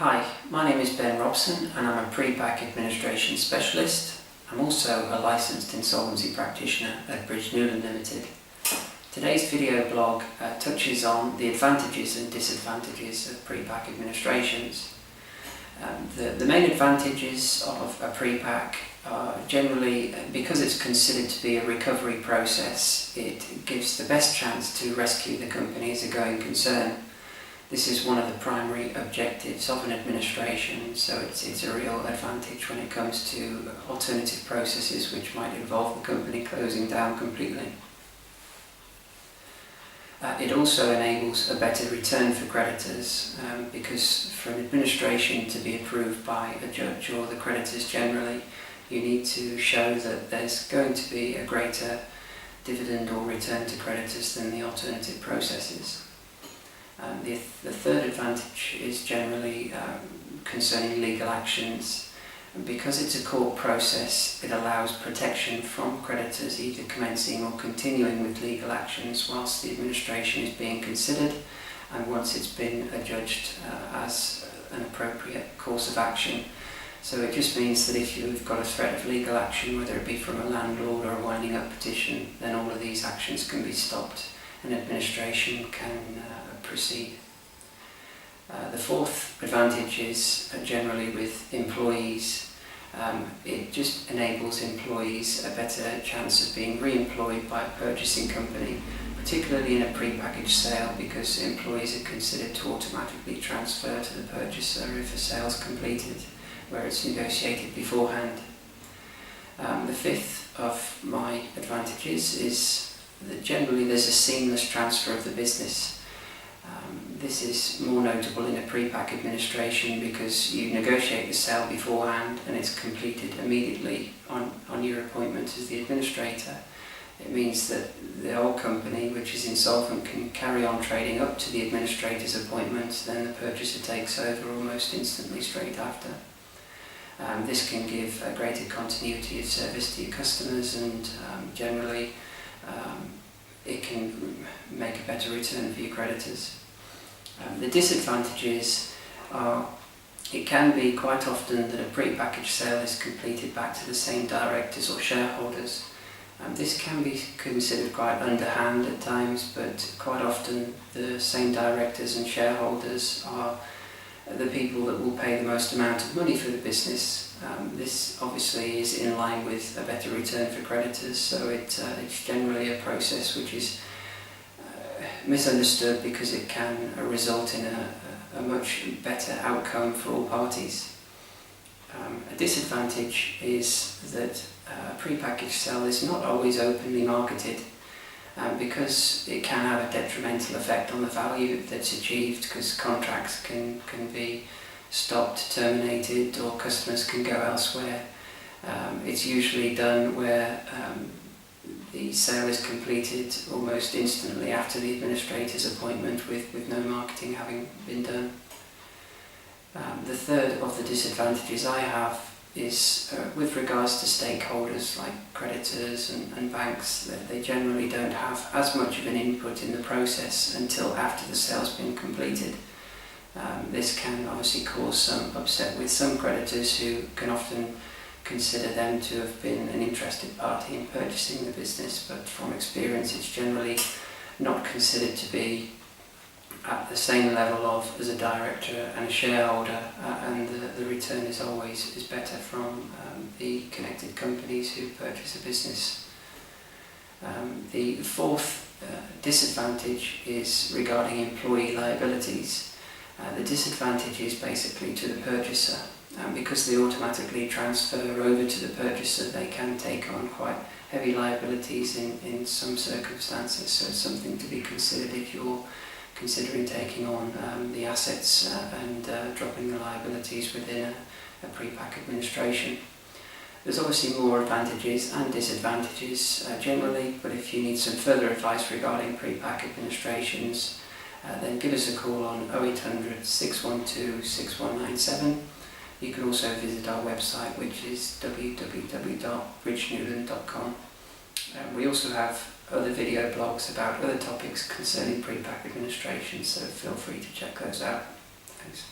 Hi, my name is Ben Robson and I'm a pre-pack administration specialist. I'm also a licensed insolvency practitioner at Bridge Newland Limited. Today's video blog touches on the advantages and disadvantages of pre-pack administrations. The main advantages of a pre-pack are generally, because it's considered to be a recovery process, it gives the best chance to rescue the company as a going concern. This is one of the primary objectives of an administration, so it's a real advantage when it comes to alternative processes which might involve the company closing down completely. It also enables a better return for creditors, because for an administration to be approved by a judge or the creditors generally, you need to show that there's going to be a greater dividend or return to creditors than the alternative processes. The third advantage is generally concerning legal actions. And because it's a court process, it allows protection from creditors either commencing or continuing with legal actions whilst the administration is being considered and once it's been adjudged as an appropriate course of action. So it just means that if you've got a threat of legal action, whether it be from a landlord or a winding up petition, then all of these actions can be stopped and administration can proceed. The fourth advantage is generally with employees. It just enables employees a better chance of being re-employed by a purchasing company, particularly in a pre-packaged sale, because employees are considered to automatically transfer to the purchaser if a sale is completed, where it's negotiated beforehand. The fifth of my advantages is that generally there's a seamless transfer of the business. This is more notable in a pre-pack administration because you negotiate the sale beforehand and it's completed immediately on your appointment as the administrator. It means that the whole company, which is insolvent, can carry on trading up to the administrator's appointment, then the purchaser takes over almost instantly straight after. This can give a greater continuity of service to your customers and generally it can make a better return for your creditors. The disadvantages are it can be quite often that a pre-packaged sale is completed back to the same directors or shareholders. This can be considered quite underhand at times, but quite often the same directors and shareholders are the people that will pay the most amount of money for the business. This obviously is in line with a better return for creditors, so it's generally a process which is misunderstood because it can result in a much better outcome for all parties. A disadvantage is that a pre-packaged sale is not always openly marketed because it can have a detrimental effect on the value that's achieved, because contracts can be stopped, terminated, or customers can go elsewhere. It's usually done where the sale is completed almost instantly after the administrator's appointment with no marketing having been done. The third of the disadvantages I have is with regards to stakeholders like creditors and banks, that they generally don't have as much of an input in the process until after the sale's been completed. This can obviously cause some upset with some creditors who can often consider them to have been an interested party in purchasing the business, but from experience it's generally not considered to be at the same level as a director and a shareholder, and the return is always better from the connected companies who purchase a business. The fourth disadvantage is regarding employee liabilities. The disadvantage is basically to the purchaser. Because they automatically transfer over to the purchaser, they can take on quite heavy liabilities in some circumstances, so it's something to be considered if you're considering taking on the assets and dropping the liabilities within a pre-pack administration. There's obviously more advantages and disadvantages generally, but if you need some further advice regarding pre-pack administrations, then give us a call on 0800 612 6197. You can also visit our website, which is www.bridgenewland.com. We also have other video blogs about other topics concerning pre-pack administration, so feel free to check those out. Thanks.